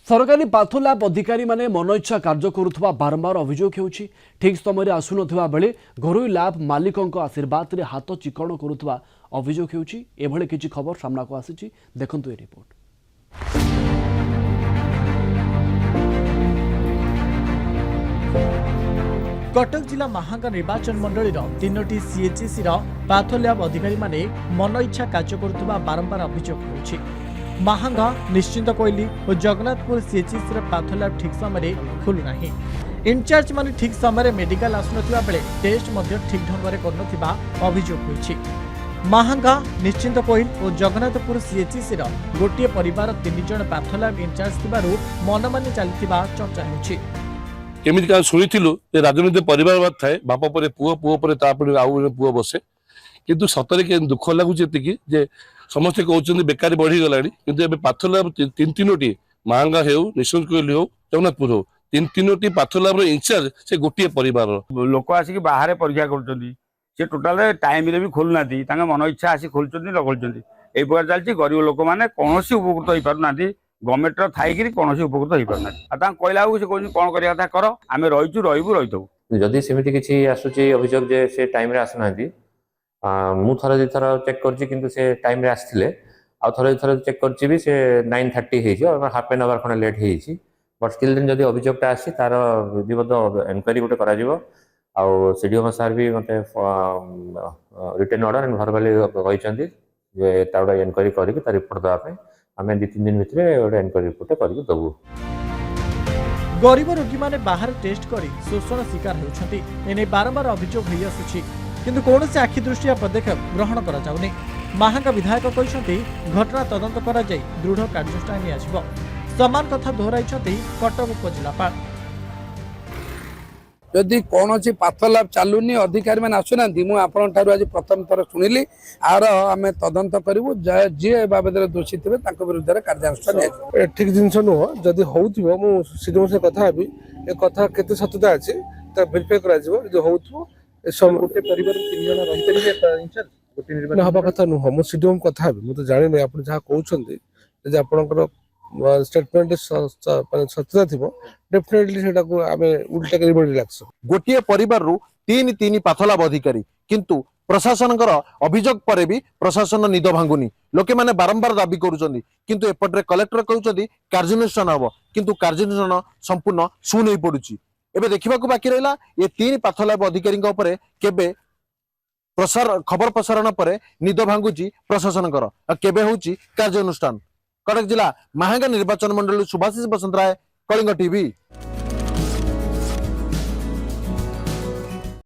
सरकारी पाथोलैब अधिकारी माने मनइच्छा कार्य करुवा बारंबार अभियोग होउछि। ठीक समय आसुनथिबा बेले घरोई लैब मालिकों आशीर्वाद रे हाथ चिकण करुवा अभियोग होउछि। एभले किछि खबर सामना को आसीछि, देखंतु ए रिपोर्ट। कटक जिला महांगा निर्वाचन मंडल तीनोटी सीएचसी पाथोलैब अधिकारी माने मन इच्छा कार्य करुवा बारंबार अभियोग होउछि। महांगा निश्चिंत कोइली और जगन्नाथपुर सीएचसी पाथोलैब ठीक समय खोलुना। इनचार्ज माने ठीक समय मेडिकल आसुनथिबा बेले टेस्ट मध्य ठीक ढंग करनथिबा अभियोग होइछि। महांगा निश्चिंत कोइल और जगन्नाथपुर सीएचसी गोटे परिवार 3 जन पाथोलैब इनचार्ज थिबारु मनमानी चलथिबा चर्चा होइछि। केमिति का शुणिलु राजनीति परिवार थाए बाप पर पुओ पुओ पर तापर आउ पुओ बसे किंतु सतरे के दुख लगुच जे समस्ते कहते बेकारी बढ़ी गला कि पाथोलैब तीन तीनोटी महांगा हो निश्चिंत कोइल हो जगन्नाथपुर हो तीन तीनोटी पाथोलैब इंचार्ज से गोटे परिवार लोक आसिक बाहर परीक्षा कर टोटाल टाइम भी खोलुना मन इच्छा आसी खोल न खोलते यही प्रकार चलती गरीब लोक मैंने कौन उपकृत हो पारना गवर्नमेंट थी कौन उपकृत हो पारना कहला से कौन करा कर आम रहीचु रही रही जदि सेमती किसी आसूची अभियोग जे से टाइम रे आसुना मु थर दी थर चेक करछि किंतु से टाइम रे आस्थिले आ थर चेक करछि भी से 9:30 हेछि और हाफ एन आवर खने लेट हेछि बट स्टिल दिन जदि अभियोगटा आसी तार विधिवत एनक्वायरी गोटे करा जिवो आ सीडीओ सर भी मते रिटन ऑर्डर एंड वर्बली कहिसंती जे ताडा एनक्वायरी करिक तार रिपोर्ट दवा पे हमें 2-3 दिन भितरे ओडा एनक्वायरी रिपोर्ट करिक दबु। गरीब रोगी माने बाहर टेस्ट करी शोषण शिकार होउछंती एने बारंबार अभियोग होई आसुछि किंतु कौन से आखि दृष्टिया पदक्षेप ग्रहण करा जाउनी। महांगा विधायक कहते घटना तदंत करा जाई दृढ़ कार्यानुष्ठान नियाजिबो। समान कथा दोहराइछंती कटक उपजिलापाल। जदि कौन पाथोलैब चलुनी अधिकारी मैंने आसुना मुझे आज प्रथम थर शुणिली आर आम तदंत करूँ जी बाबद दोषी थे विरुद्ध कार्यानुष्ठान ठीक जिनस नुह जदि हो से कथा हेबी ए कथा केते सत्यता अछि त वेरीफाई करा जिवो हो गोटे परिवार 3 जन रही इंचार्ज गोटे निर्माण हबा कथा नुह मु सीडीएम कथा हेबी मु तो जानि नै आपण जहा कहउछन्ती जे आपनकर स्टेटमेंट सत्यता थिबो डेफिनेटली सेटा को आमे उल्टा करी बडी लागस। गोटे परिवार रु 3 पाथोलैब अधिकारी किंतु प्रशासन अभियोग पर भी प्रशासन निद भांगुनी लोके माने बारंबार दाबी करूछन्ती किंतु एपटरे कलेक्टर कहउछन्ती कार्यानुष्ठान हबो किंतु कार्यानुष्ठान संपूर्ण शून्य होई पडुची। एबे देखिबा को बाकी रहला ये 3 पाथोलैब अधिकारी उपरे केबे खबर प्रसारण पर निद भांगुची प्रशासन केबे होउची कार्यानुष्ठान। कटक जिला महांगा निर्वाचन मंडल सुभाषिष बसंत राय, कलिंग टीवी।